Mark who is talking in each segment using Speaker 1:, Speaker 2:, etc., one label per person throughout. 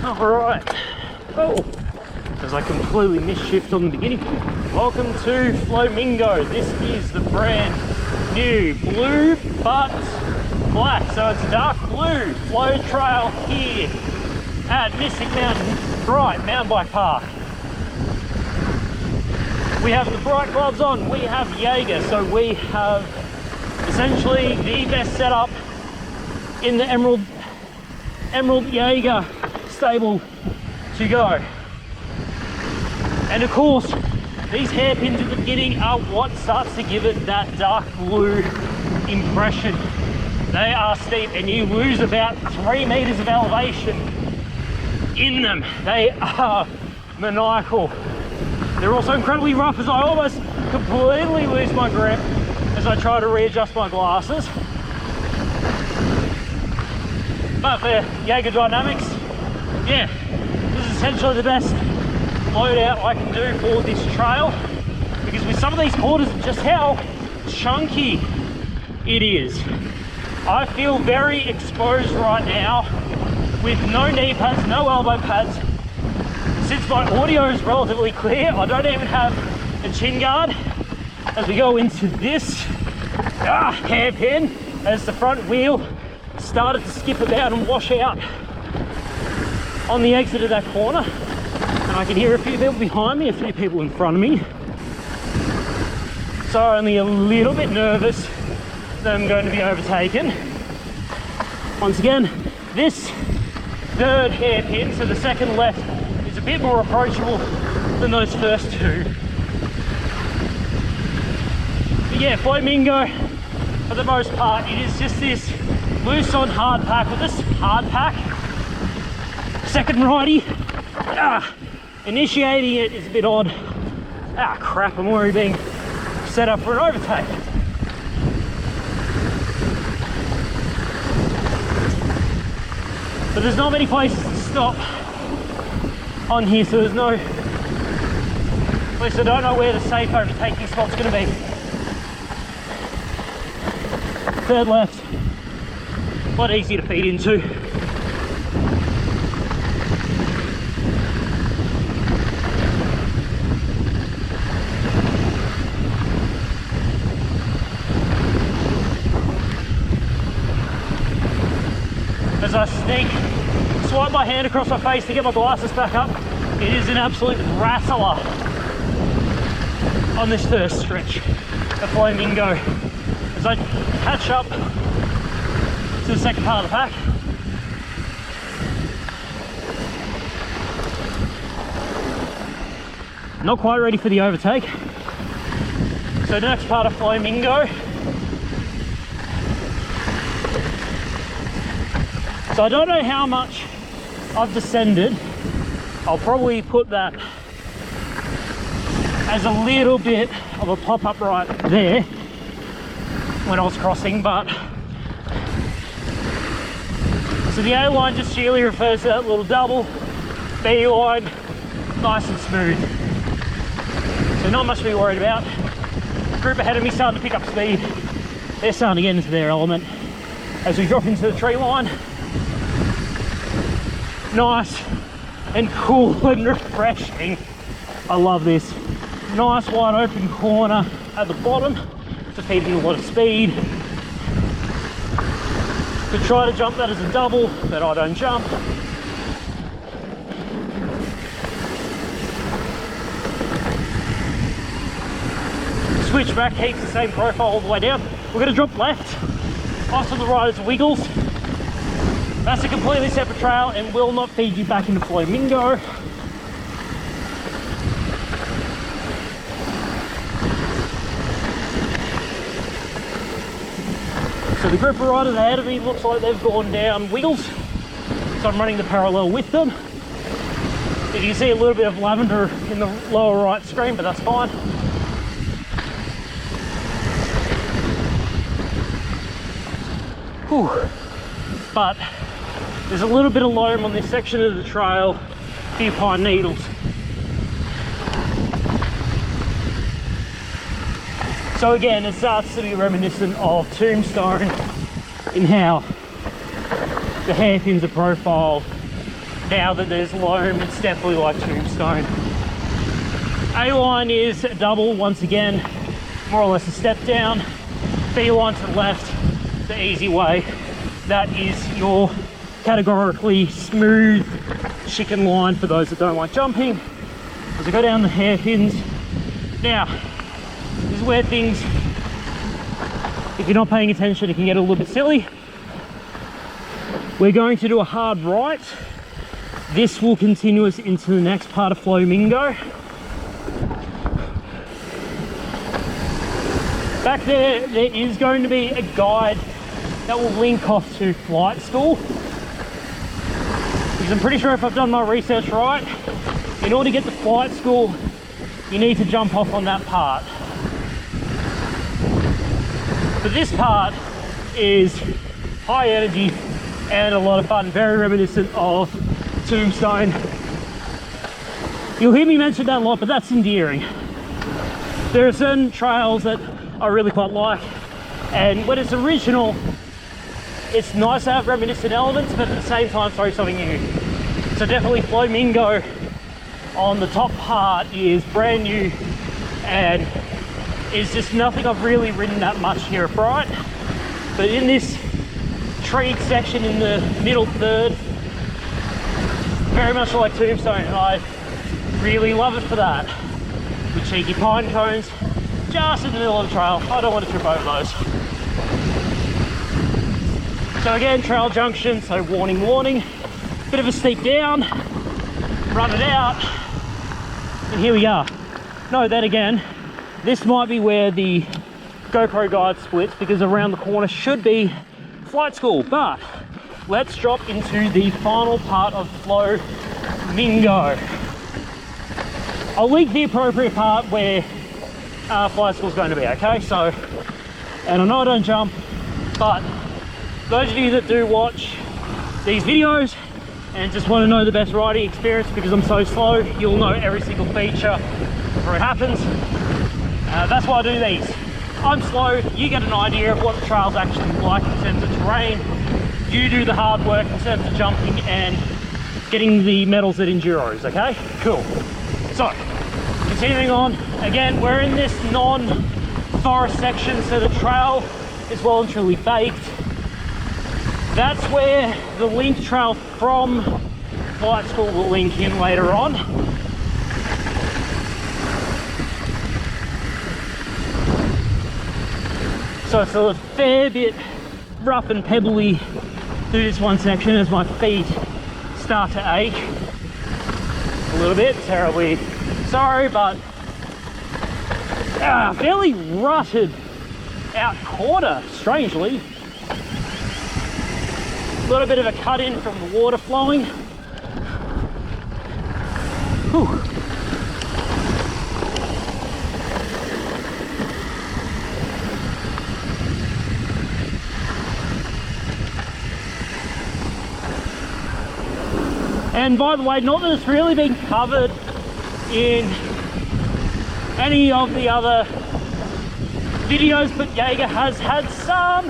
Speaker 1: Alright. Oh, as I completely misshift on the beginning. Welcome to Flowmingo. This is the brand new blue but black. So it's a dark blue flow trail here at Mystic Mountain, Bright Mountain Bike Park. We have the bright gloves on, we have Jaeger, so we have essentially the best setup in the Emerald Jaeger stable to go. And of course, these hairpins at the beginning are what starts to give it that dark blue impression. They are steep and you lose about 3 meters of elevation in them. They are maniacal. They're also incredibly rough, as I almost completely lose my grip as I try to readjust my glasses. But for Jaeger Dynamics, yeah, this is essentially the best loadout I can do for this trail, because with some of these quarters, just how chunky it is. I feel very exposed right now with no knee pads, no elbow pads. Since my audio is relatively clear, I don't even have a chin guard as we go into this hairpin, as the front wheel started to skip about and wash out on the exit of that corner. And I can hear a few people behind me, a few people in front of me. So only a little bit nervous that I'm going to be overtaken. Once again, this third hairpin, so the second left, is a bit more approachable than those first two. But yeah, Flowmingo, for the most part, it is just this loose on hard pack. With this hard pack, second righty, initiating it is a bit odd. Crap, I'm already being set up for an overtake. But there's not many places to stop on here, so there's no, at least I don't know where the safe overtaking spot's going to be. Third left, a lot easier to feed into. As I swipe my hand across my face to get my glasses back up, it is an absolute rattler on this first stretch of Flowmingo. As I catch up to the second part of the pack, not quite ready for the overtake. So the next part of Flowmingo, so I don't know how much I've descended. I'll probably put that as a little bit of a pop-up right there when I was crossing, but so the A line just sheerly refers to that little double, B line, nice and smooth. So not much to be worried about. Group ahead of me starting to pick up speed. They're starting to get into their element as we drop into the tree line. Nice and cool and refreshing. I love this. Nice wide open corner at the bottom to feed in a lot of speed. Could try to jump that as a double, but I don't jump. Switchback keeps the same profile all the way down. We're going to drop left. Off to the right is Wiggles. That's a completely separate trail and will not feed you back into Flowmingo. So the group of riders ahead of me looks like they've gone down Wiggles. So I'm running the parallel with them. You can see a little bit of lavender in the lower right screen, but that's fine. Whew. But there's a little bit of loam on this section of the trail, a few pine needles. So again, it starts to be reminiscent of Tombstone in how the hairpins are profiled now that there's loam, it's definitely like Tombstone. A-line is a double, once again, more or less a step down. B-line to the left, the easy way. That is your categorically smooth chicken line for those that don't like jumping. As I go down the hairpins. Now, this is where things, if you're not paying attention, it can get a little bit silly. We're going to do a hard right. This will continue us into the next part of Flowmingo. Back there is going to be a guide that will link off to flight school. Because I'm pretty sure if I've done my research right, in order to get to flight school, you need to jump off on that part. But this part is high energy and a lot of fun, very reminiscent of Tombstone. You'll hear me mention that a lot, but that's endearing. There are certain trails that I really quite like, and when it's original, it's nice to have reminiscent elements, but at the same time throw something new. So definitely Flowmingo on the top part is brand new and is just nothing I've really ridden that much here at Bright. But in this treed section in the middle third, very much like Tombstone, and I really love it for that. With cheeky pine cones just in the middle of the trail. I don't want to trip over those. So again, trail junction, so warning, warning. Bit of a steep down, run it out, and here we are. No, then again, this might be where the GoPro guide splits, because around the corner should be flight school. But let's drop into the final part of Flowmingo. I'll link the appropriate part where flight school is going to be, okay? So, and I know I don't jump, but those of you that do watch these videos and just want to know the best riding experience, because I'm so slow, you'll know every single feature before it happens. That's why I do these. I'm slow, you get an idea of what the trail's actually like in terms of terrain. You do the hard work in terms of jumping and getting the medals at Enduros, okay? Cool. So, continuing on, again, we're in this non-forest section, so the trail is well and truly baked. That's where the link trail from flight school will link in later on. So it's a fair bit rough and pebbly through this one section as my feet start to ache a little bit. Terribly sorry, but fairly rutted out quarter, strangely. A little bit of a cut in from the water flowing. Whew. And by the way, not that it's really been covered in any of the other videos, but Jaeger has had some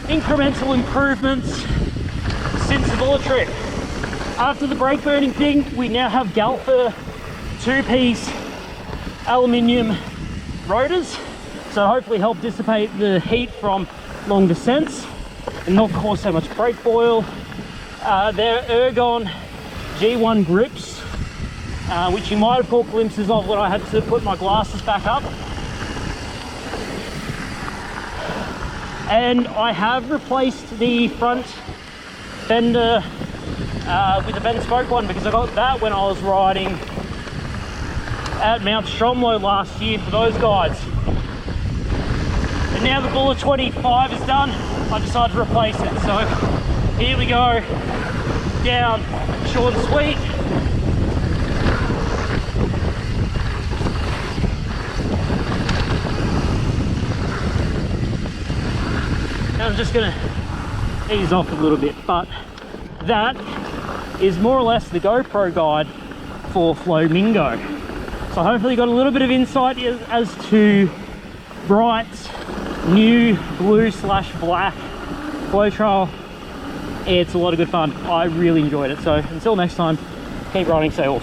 Speaker 1: incremental improvements since the bullet trip. After the brake burning thing, we now have Galfer 2-piece aluminium rotors, so hopefully help dissipate the heat from long descents and not cause so much brake boil. They're Ergon G1 grips, which you might have caught glimpses of when I had to put my glasses back up. And I have replaced the front fender with a bent spoke one, because I got that when I was riding at Mount Stromlo last year for those guides. And now the Bullet 25 is done, I decided to replace it. So here we go, down short and sweet. Now I'm just gonna ease off a little bit, but that is more or less the GoPro guide for Flowmingo. So hopefully you got a little bit of insight as to Bright's new blue/black flow trail It's a lot of good fun. I really enjoyed it. So until next time, keep riding, stay awesome.